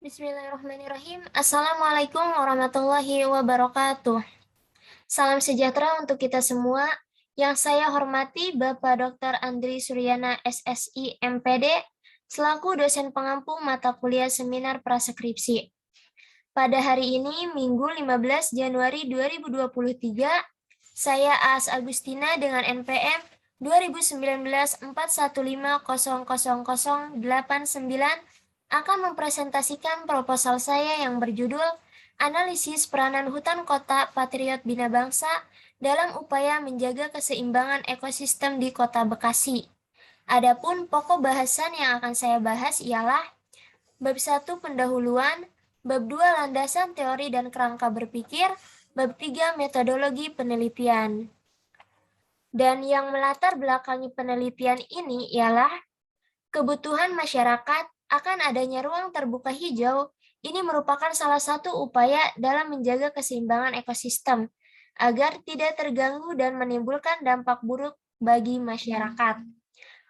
Bismillahirrahmanirrahim. Assalamualaikum warahmatullahi wabarakatuh. Salam sejahtera untuk kita semua. Yang saya hormati Bapak Dr. Andri Suryana SSI MPD selaku dosen pengampu mata kuliah seminar praskripsi. Pada hari ini, Minggu 15 Januari 2023, saya As Agustina dengan NPM 2019-4150089 akan mempresentasikan proposal saya yang berjudul Analisis Peranan Hutan Kota Patriot Bina Bangsa dalam upaya menjaga keseimbangan ekosistem di Kota Bekasi. Adapun pokok bahasan yang akan saya bahas ialah Bab 1 Pendahuluan, Bab 2 Landasan Teori dan Kerangka Berpikir, Bab 3 Metodologi Penelitian. Dan yang melatar belakangi penelitian ini ialah kebutuhan masyarakat akan adanya ruang terbuka hijau. Ini merupakan salah satu upaya dalam menjaga keseimbangan ekosistem agar tidak terganggu dan menimbulkan dampak buruk bagi masyarakat.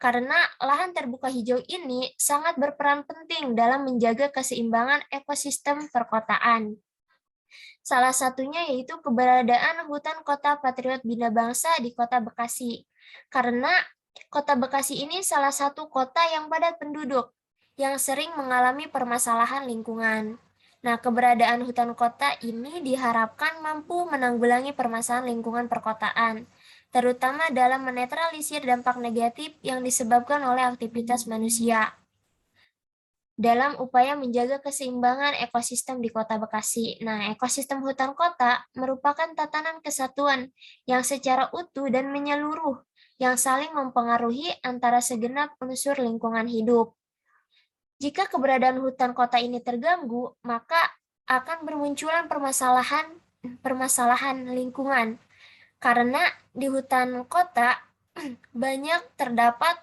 Karena lahan terbuka hijau ini sangat berperan penting dalam menjaga keseimbangan ekosistem perkotaan. Salah satunya yaitu keberadaan hutan kota Patriot Bina Bangsa di Kota Bekasi. Karena Kota Bekasi ini salah satu kota yang padat penduduk, yang sering mengalami permasalahan lingkungan. Nah, keberadaan hutan kota ini diharapkan mampu menanggulangi permasalahan lingkungan perkotaan, terutama dalam menetralisir dampak negatif yang disebabkan oleh aktivitas manusia dalam upaya menjaga keseimbangan ekosistem di Kota Bekasi. Nah, ekosistem hutan kota merupakan tatanan kesatuan yang secara utuh dan menyeluruh, yang saling mempengaruhi antara segenap unsur lingkungan hidup. Jika keberadaan hutan kota ini terganggu, maka akan bermunculan permasalahan lingkungan. Karena di hutan kota banyak terdapat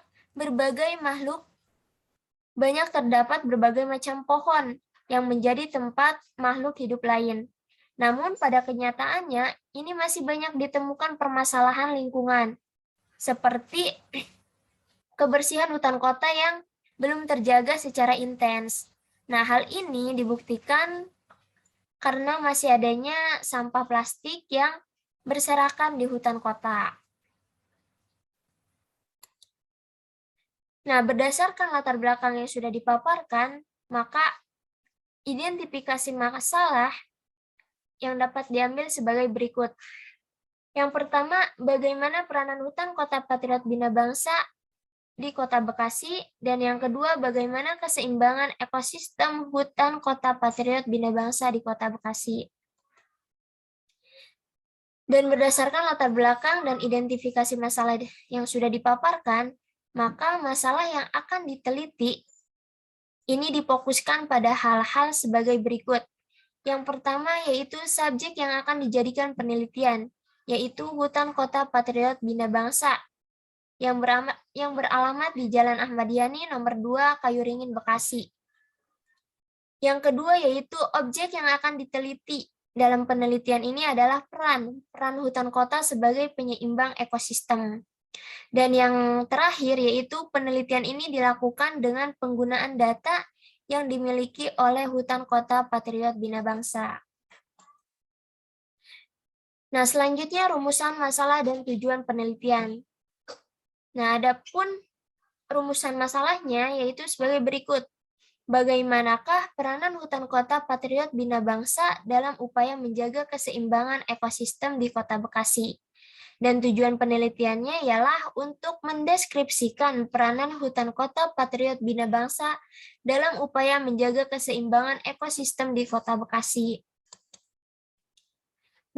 berbagai macam pohon yang menjadi tempat makhluk hidup lain. Namun pada kenyataannya, ini masih banyak ditemukan permasalahan lingkungan, seperti kebersihan hutan kota yang belum terjaga secara intens. Nah, hal ini dibuktikan karena masih adanya sampah plastik yang berserakan di hutan kota. Nah, berdasarkan latar belakang yang sudah dipaparkan, maka identifikasi masalah yang dapat diambil sebagai berikut. Yang pertama, bagaimana peranan hutan Kota Patriot Bina Bangsa di Kota Bekasi, dan yang kedua, bagaimana keseimbangan ekosistem hutan Kota Patriot Bina Bangsa di Kota Bekasi. Dan berdasarkan latar belakang dan identifikasi masalah yang sudah dipaparkan, maka masalah yang akan diteliti ini difokuskan pada hal-hal sebagai berikut. Yang pertama yaitu subjek yang akan dijadikan penelitian, yaitu hutan kota Patriot Bina Bangsa yang beralamat di Jalan Ahmad Yani nomor 2 Kayuringin Bekasi. Yang kedua yaitu objek yang akan diteliti dalam penelitian ini adalah peran hutan kota sebagai penyeimbang ekosistem. Dan yang terakhir yaitu penelitian ini dilakukan dengan penggunaan data yang dimiliki oleh hutan kota Patriot Bina Bangsa. Nah, selanjutnya rumusan masalah dan tujuan penelitian. Nah, adapun rumusan masalahnya yaitu sebagai berikut. Bagaimanakah peranan hutan kota Patriot Bina Bangsa dalam upaya menjaga keseimbangan ekosistem di Kota Bekasi? Dan tujuan penelitiannya ialah untuk mendeskripsikan peranan hutan kota Patriot Bina Bangsa dalam upaya menjaga keseimbangan ekosistem di Kota Bekasi.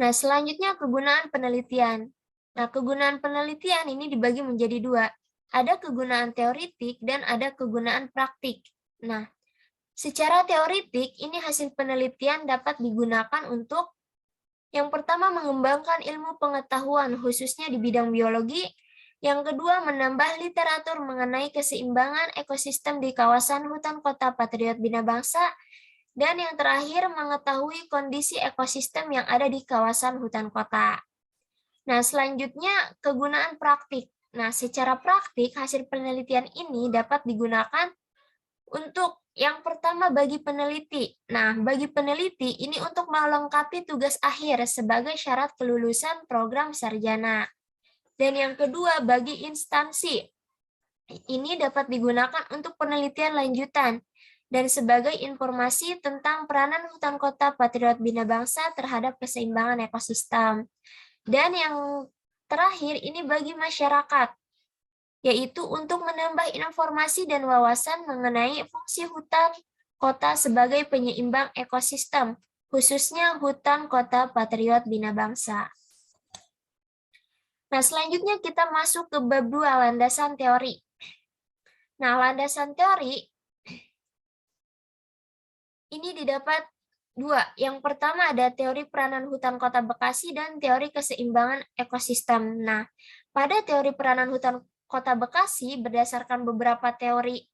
Nah, selanjutnya kegunaan penelitian. Nah, kegunaan penelitian ini dibagi menjadi dua. Ada kegunaan teoritik dan ada kegunaan praktik. Nah, secara teoritik, ini hasil penelitian dapat digunakan untuk yang pertama, mengembangkan ilmu pengetahuan khususnya di bidang biologi. Yang kedua, menambah literatur mengenai keseimbangan ekosistem di kawasan hutan kota Patriot Bina Bangsa. Dan yang terakhir, mengetahui kondisi ekosistem yang ada di kawasan hutan kota. Nah, selanjutnya kegunaan praktik. Nah, secara praktik, hasil penelitian ini dapat digunakan untuk Yang pertama bagi peneliti. Nah, bagi peneliti ini untuk melengkapi tugas akhir sebagai syarat kelulusan program sarjana. Dan yang kedua bagi instansi. Ini dapat digunakan untuk penelitian lanjutan dan sebagai informasi tentang peranan hutan kota Patriot Bina Bangsa terhadap keseimbangan ekosistem. Dan yang terakhir ini bagi masyarakat, yaitu untuk menambah informasi dan wawasan mengenai fungsi hutan kota sebagai penyeimbang ekosistem, khususnya hutan kota Patriot Bina Bangsa. Nah, selanjutnya kita masuk ke bab 2, landasan teori. Nah, landasan teori ini didapat dua. Yang pertama ada teori peranan hutan kota Bekasi dan teori keseimbangan ekosistem. Nah, pada teori peranan hutan kota Bekasi berdasarkan beberapa teori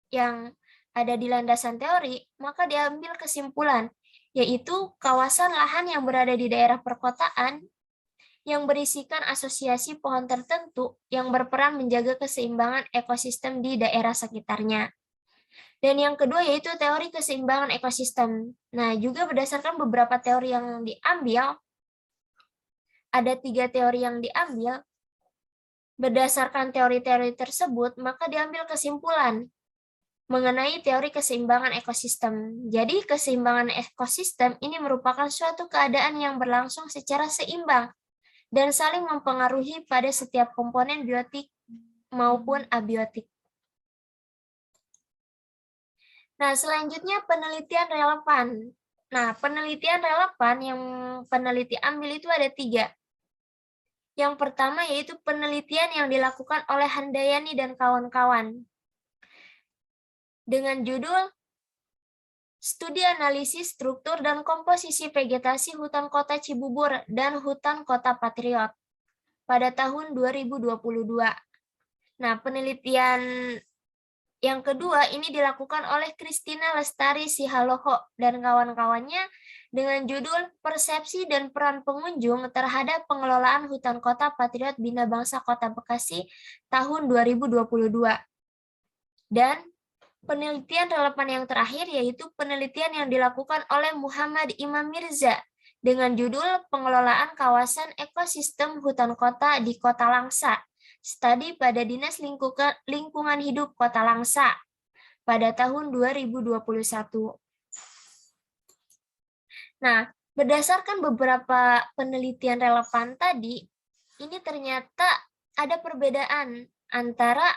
yang ada di landasan teori, maka diambil kesimpulan, yaitu kawasan lahan yang berada di daerah perkotaan yang berisikan asosiasi pohon tertentu yang berperan menjaga keseimbangan ekosistem di daerah sekitarnya. Dan yang kedua yaitu teori keseimbangan ekosistem. Nah, juga berdasarkan beberapa teori yang diambil, ada 3 teori yang diambil, berdasarkan teori-teori tersebut, maka diambil kesimpulan mengenai teori keseimbangan ekosistem. Jadi, keseimbangan ekosistem ini merupakan suatu keadaan yang berlangsung secara seimbang dan saling mempengaruhi pada setiap komponen biotik maupun abiotik. Nah, selanjutnya penelitian relevan. Nah, penelitian relevan yang peneliti ambil itu ada 3. Yang pertama yaitu penelitian yang dilakukan oleh Handayani dan kawan-kawan dengan judul Studi Analisis Struktur dan Komposisi Vegetasi Hutan Kota Cibubur dan Hutan Kota Patriot pada tahun 2022. Nah, penelitian yang kedua ini dilakukan oleh Christina Lestari Sihaloho dan kawan-kawannya dengan judul Persepsi dan Peran Pengunjung terhadap Pengelolaan Hutan Kota Patriot Bina Bangsa Kota Bekasi tahun 2022. Dan penelitian relevan yang terakhir yaitu penelitian yang dilakukan oleh Muhammad Imam Mirza dengan judul Pengelolaan Kawasan Ekosistem Hutan Kota di Kota Langsa, studi pada Dinas Lingkungan Hidup Kota Langsa pada tahun 2021. Nah, berdasarkan beberapa penelitian relevan tadi, ini ternyata ada perbedaan antara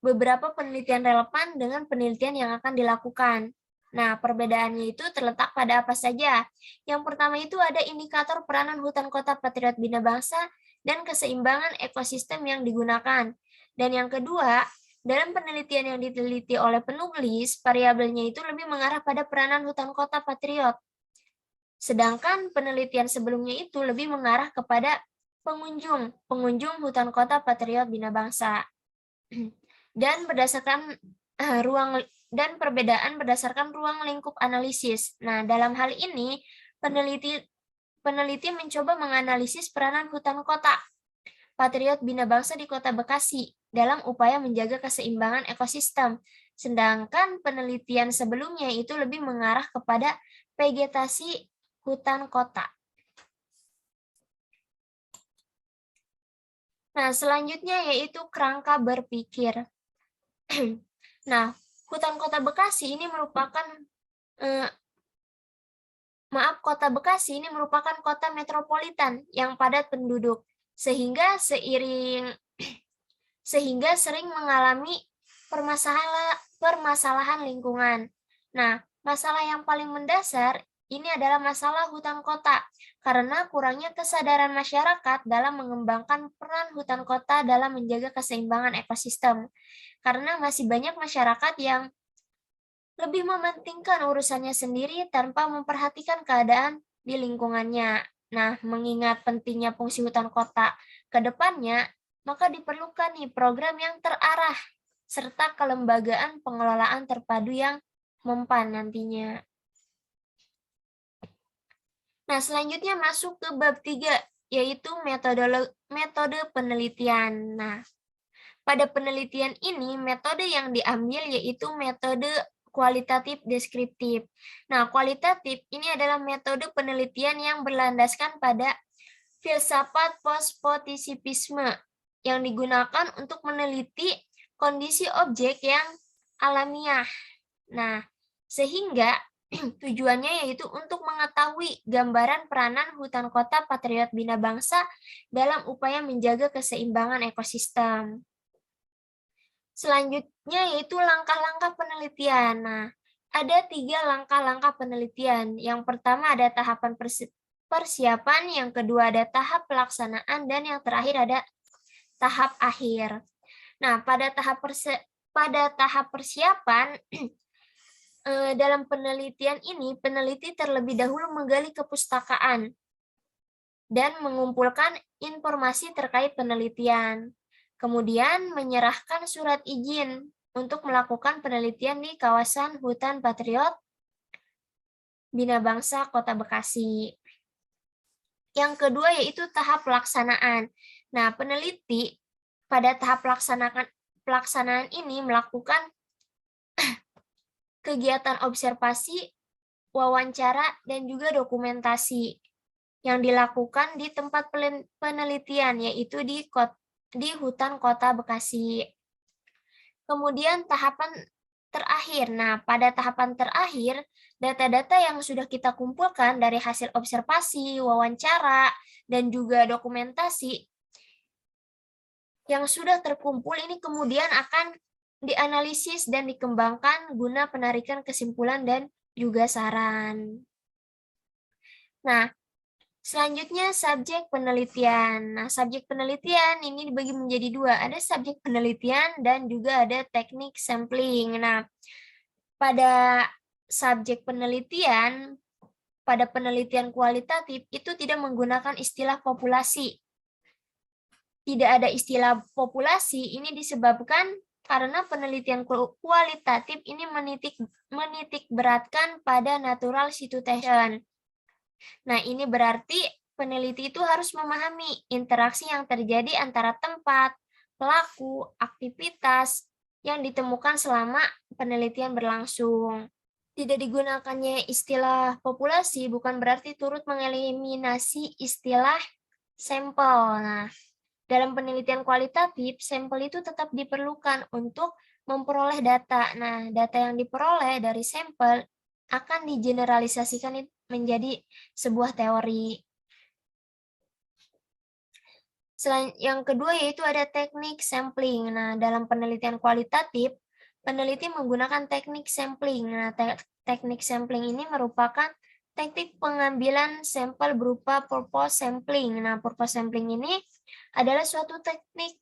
beberapa penelitian relevan dengan penelitian yang akan dilakukan. Nah, perbedaannya itu terletak pada apa saja. Yang pertama itu ada indikator peranan hutan kota Patriot Bina Bangsa dan keseimbangan ekosistem yang digunakan. Dan yang kedua, dalam penelitian yang diteliti oleh penulis, variabelnya itu lebih mengarah pada peranan hutan kota Patriot. Sedangkan penelitian sebelumnya itu lebih mengarah kepada pengunjung hutan kota Patriot Bina Bangsa. Dan berdasarkan perbedaan berdasarkan ruang lingkup analisis. Nah, dalam hal ini peneliti mencoba menganalisis peranan hutan kota Patriot Bina Bangsa di Kota Bekasi dalam upaya menjaga keseimbangan ekosistem. Sedangkan penelitian sebelumnya itu lebih mengarah kepada vegetasi hutan kota. Nah, selanjutnya yaitu kerangka berpikir. Nah, hutan kota Bekasi ini merupakan Kota Bekasi ini merupakan kota metropolitan yang padat penduduk, sehingga sering mengalami permasalahan lingkungan. Nah, masalah yang paling mendasar ini adalah masalah hutan kota, karena kurangnya kesadaran masyarakat dalam mengembangkan peran hutan kota dalam menjaga keseimbangan ekosistem. Karena masih banyak masyarakat yang lebih mementingkan urusannya sendiri tanpa memperhatikan keadaan di lingkungannya. Nah, mengingat pentingnya fungsi hutan kota ke depannya, maka diperlukan nih program yang terarah, serta kelembagaan pengelolaan terpadu yang mempan nantinya. Nah, selanjutnya masuk ke bab 3, yaitu metode penelitian. Nah, pada penelitian ini, metode yang diambil yaitu metode kualitatif deskriptif. Nah, kualitatif ini adalah metode penelitian yang berlandaskan pada filsafat postpositivisme yang digunakan untuk meneliti kondisi objek yang alamiah. Nah, sehingga tujuannya yaitu untuk mengetahui gambaran peranan hutan kota Patriot Bina Bangsa dalam upaya menjaga keseimbangan ekosistem. Selanjutnya yaitu langkah-langkah penelitian. Nah, ada 3 langkah-langkah penelitian. Yang pertama ada tahapan persiapan, yang kedua ada tahap pelaksanaan, dan yang terakhir ada tahap akhir. Nah, pada tahap persiapan dalam penelitian ini, peneliti terlebih dahulu menggali kepustakaan dan mengumpulkan informasi terkait penelitian. Kemudian menyerahkan surat izin untuk melakukan penelitian di kawasan hutan Patriot Bina Bangsa Kota Bekasi. Yang kedua yaitu tahap pelaksanaan. Nah, peneliti pada tahap pelaksanaan ini melakukan kegiatan observasi, wawancara, dan juga dokumentasi yang dilakukan di tempat penelitian, yaitu di hutan kota Bekasi. Kemudian tahapan terakhir. Nah, pada tahapan terakhir, data-data yang sudah kita kumpulkan dari hasil observasi, wawancara, dan juga dokumentasi yang sudah terkumpul ini kemudian akan dianalisis dan dikembangkan guna penarikan kesimpulan dan juga saran. Nah, selanjutnya subjek penelitian. Nah, subjek penelitian ini dibagi menjadi 2. Ada subjek penelitian dan juga ada teknik sampling. Nah, pada subjek penelitian, pada penelitian kualitatif itu tidak menggunakan istilah populasi. Tidak ada istilah populasi, ini disebabkan karena penelitian kualitatif ini menitik beratkan pada natural situation. Nah, ini berarti peneliti itu harus memahami interaksi yang terjadi antara tempat, pelaku, aktivitas yang ditemukan selama penelitian berlangsung. Tidak digunakannya istilah populasi bukan berarti turut mengeliminasi istilah sampel. Nah, dalam penelitian kualitatif, sampel itu tetap diperlukan untuk memperoleh data. Nah, data yang diperoleh dari sampel akan digeneralisasikan menjadi sebuah teori. Yang kedua yaitu ada teknik sampling. Nah, dalam penelitian kualitatif, peneliti menggunakan teknik sampling. Nah, teknik sampling ini merupakan teknik pengambilan sampel berupa purpose sampling. Nah, purpose sampling ini adalah suatu teknik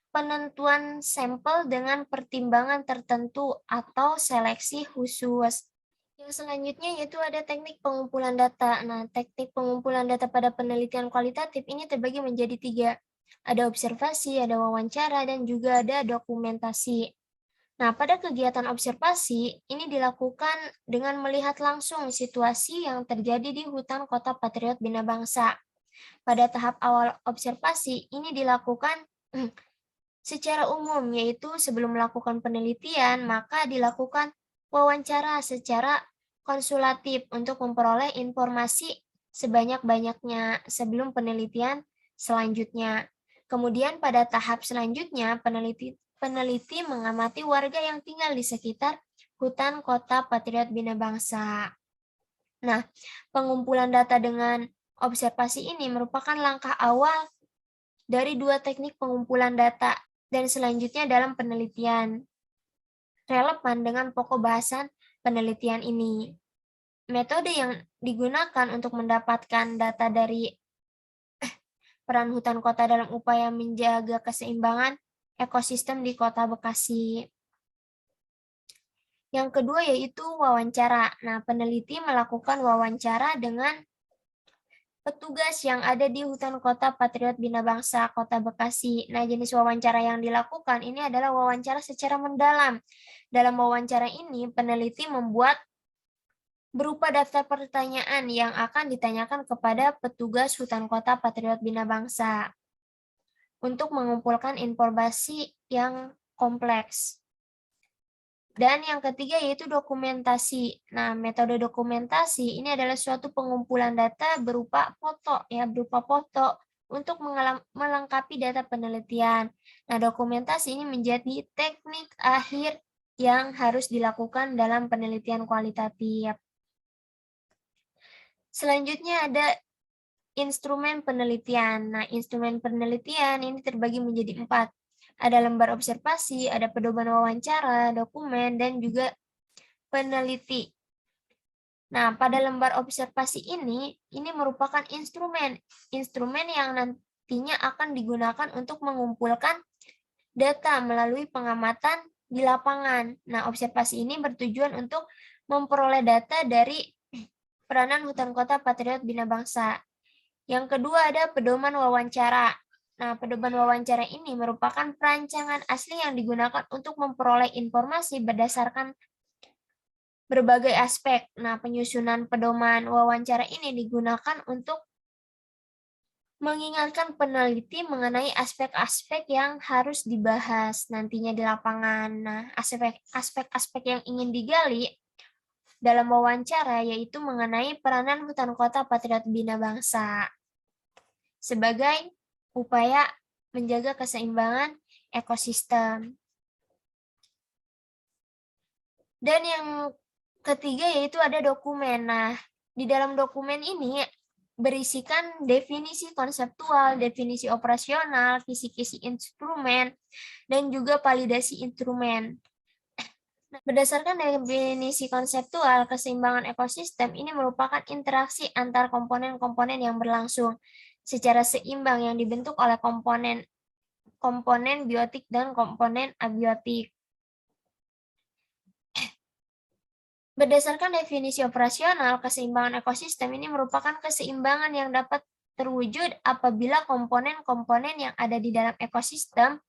penentuan sampel dengan pertimbangan tertentu atau seleksi khusus. Yang selanjutnya yaitu ada teknik pengumpulan data. Nah, teknik pengumpulan data pada penelitian kualitatif ini terbagi menjadi 3. Ada observasi, ada wawancara, dan juga ada dokumentasi. Nah, pada kegiatan observasi, ini dilakukan dengan melihat langsung situasi yang terjadi di hutan kota Patriot Bina Bangsa. Pada tahap awal observasi, ini dilakukan secara umum, yaitu sebelum melakukan penelitian, maka dilakukan wawancara secara konsulatif untuk memperoleh informasi sebanyak-banyaknya sebelum penelitian selanjutnya. Kemudian pada tahap selanjutnya, peneliti mengamati warga yang tinggal di sekitar hutan kota Patriot Bina Bangsa. Nah, pengumpulan data dengan observasi ini merupakan langkah awal dari 2 teknik pengumpulan data dan selanjutnya dalam penelitian relevan dengan pokok bahasan penelitian ini. Metode yang digunakan untuk mendapatkan data dari peran hutan kota dalam upaya menjaga keseimbangan ekosistem di Kota Bekasi. Yang kedua yaitu wawancara. Nah, peneliti melakukan wawancara dengan petugas yang ada di hutan kota Patriot Bina Bangsa Kota Bekasi. Nah, jenis wawancara yang dilakukan ini adalah wawancara secara mendalam. Dalam wawancara ini, peneliti membuat berupa daftar pertanyaan yang akan ditanyakan kepada petugas hutan kota Patriot Bina Bangsa untuk mengumpulkan informasi yang kompleks. Dan yang ketiga yaitu dokumentasi. Nah, metode dokumentasi ini adalah suatu pengumpulan data berupa foto untuk melengkapi data penelitian. Nah, dokumentasi ini menjadi teknik akhir yang harus dilakukan dalam penelitian kualitatif. Selanjutnya ada instrumen penelitian. Nah, instrumen penelitian ini terbagi menjadi 4. Ada lembar observasi, ada pedoman wawancara, dokumen, dan juga peneliti. Nah, pada lembar observasi ini merupakan instrumen yang nantinya akan digunakan untuk mengumpulkan data melalui pengamatan di lapangan. Nah, observasi ini bertujuan untuk memperoleh data dari peranan hutan kota Patriot Bina Bangsa. Yang kedua ada pedoman wawancara. Nah, pedoman wawancara ini merupakan perancangan asli yang digunakan untuk memperoleh informasi berdasarkan berbagai aspek. Nah, penyusunan pedoman wawancara ini digunakan untuk mengingatkan peneliti mengenai aspek-aspek yang harus dibahas nantinya di lapangan. Nah, aspek-aspek yang ingin digali dalam wawancara yaitu mengenai peranan hutan kota Patriot Bina Bangsa sebagai upaya menjaga keseimbangan ekosistem. Dan yang ketiga yaitu ada dokumen. Nah, di dalam dokumen ini berisikan definisi konseptual, definisi operasional, kisi-kisi instrumen, dan juga validasi instrumen. Berdasarkan definisi konseptual, keseimbangan ekosistem ini merupakan interaksi antar komponen-komponen yang berlangsung secara seimbang yang dibentuk oleh komponen biotik dan komponen abiotik. Berdasarkan definisi operasional, keseimbangan ekosistem ini merupakan keseimbangan yang dapat terwujud apabila komponen-komponen yang ada di dalam ekosistem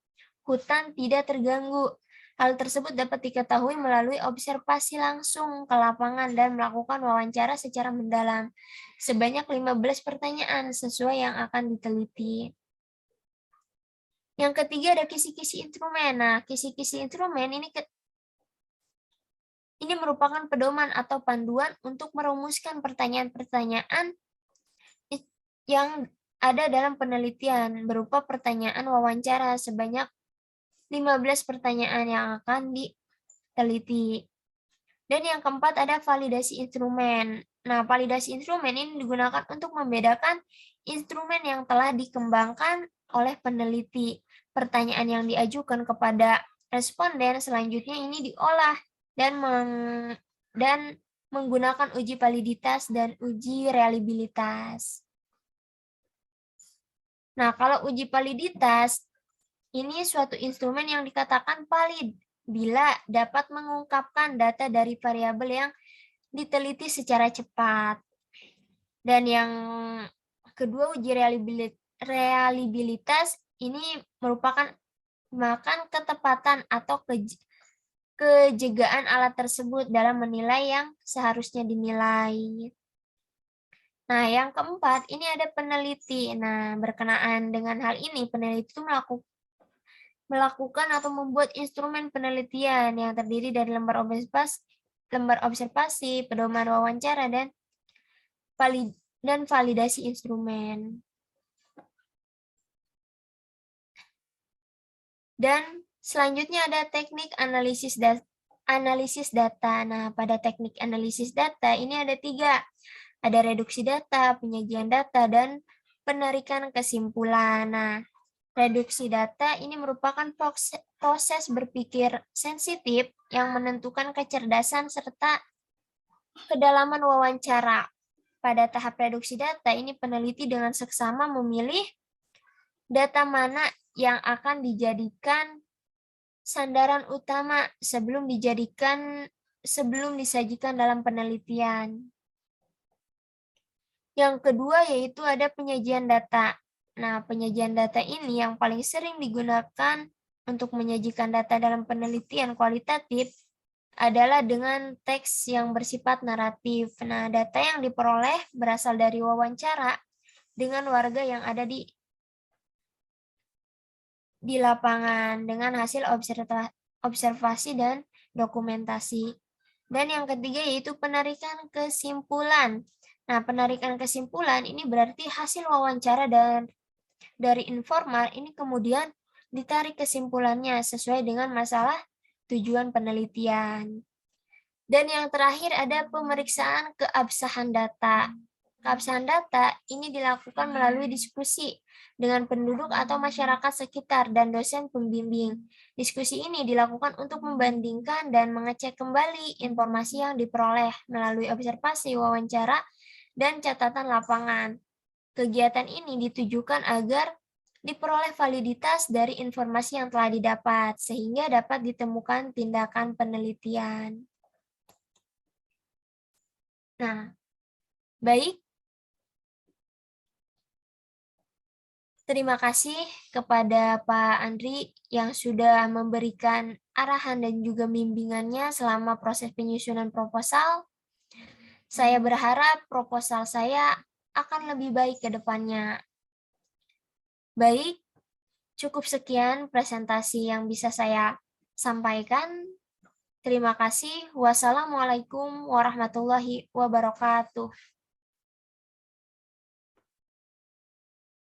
hutan tidak terganggu. Hal tersebut dapat diketahui melalui observasi langsung ke lapangan dan melakukan wawancara secara mendalam. Sebanyak 15 pertanyaan sesuai yang akan diteliti. Yang ketiga ada kisi-kisi instrumen. Nah, kisi-kisi instrumen ini merupakan pedoman atau panduan untuk merumuskan pertanyaan-pertanyaan yang ada dalam penelitian berupa pertanyaan wawancara sebanyak 15 pertanyaan yang akan diteliti. Dan yang keempat ada validasi instrumen. Nah, validasi instrumen ini digunakan untuk membedakan instrumen yang telah dikembangkan oleh peneliti. Pertanyaan yang diajukan kepada responden selanjutnya ini diolah dan menggunakan uji validitas dan uji reliabilitas. Nah, kalau uji validitas ini suatu instrumen yang dikatakan valid bila dapat mengungkapkan data dari variabel yang diteliti secara cepat. Dan yang kedua, uji reliabilitas ini merupakan ketepatan atau kejegaan alat tersebut dalam menilai yang seharusnya dinilai. Nah, yang keempat, ini ada peneliti. Nah, berkenaan dengan hal ini, peneliti itu melakukan atau membuat instrumen penelitian yang terdiri dari lembar observasi, pedoman wawancara, dan validasi instrumen. Dan selanjutnya ada teknik analisis data. Nah, pada teknik analisis data ini ada 3. Ada reduksi data, penyajian data, dan penarikan kesimpulan. Nah, reduksi data ini merupakan proses berpikir sensitif yang menentukan kecerdasan serta kedalaman wawancara. Pada tahap reduksi data ini peneliti dengan seksama memilih data mana yang akan dijadikan sandaran utama sebelum disajikan dalam penelitian. Yang kedua yaitu ada penyajian data. Nah, penyajian data ini yang paling sering digunakan untuk menyajikan data dalam penelitian kualitatif adalah dengan teks yang bersifat naratif. Nah, data yang diperoleh berasal dari wawancara dengan warga yang ada di lapangan dengan hasil observasi dan dokumentasi. Dan yang ketiga yaitu penarikan kesimpulan. Nah, penarikan kesimpulan ini berarti hasil wawancara dan dari informal ini kemudian ditarik kesimpulannya sesuai dengan masalah tujuan penelitian. Dan yang terakhir ada pemeriksaan keabsahan data. Keabsahan data ini dilakukan melalui diskusi dengan penduduk atau masyarakat sekitar dan dosen pembimbing. Diskusi ini dilakukan untuk membandingkan dan mengecek kembali informasi yang diperoleh melalui observasi, wawancara, dan catatan lapangan. Kegiatan ini ditujukan agar diperoleh validitas dari informasi yang telah didapat, sehingga dapat ditemukan tindakan penelitian. Nah, baik. Terima kasih kepada Pak Andri yang sudah memberikan arahan dan juga bimbingannya selama proses penyusunan proposal. Saya berharap proposal saya akan lebih baik ke depannya. Baik, cukup sekian presentasi yang bisa saya sampaikan. Terima kasih. Wassalamualaikum warahmatullahi wabarakatuh.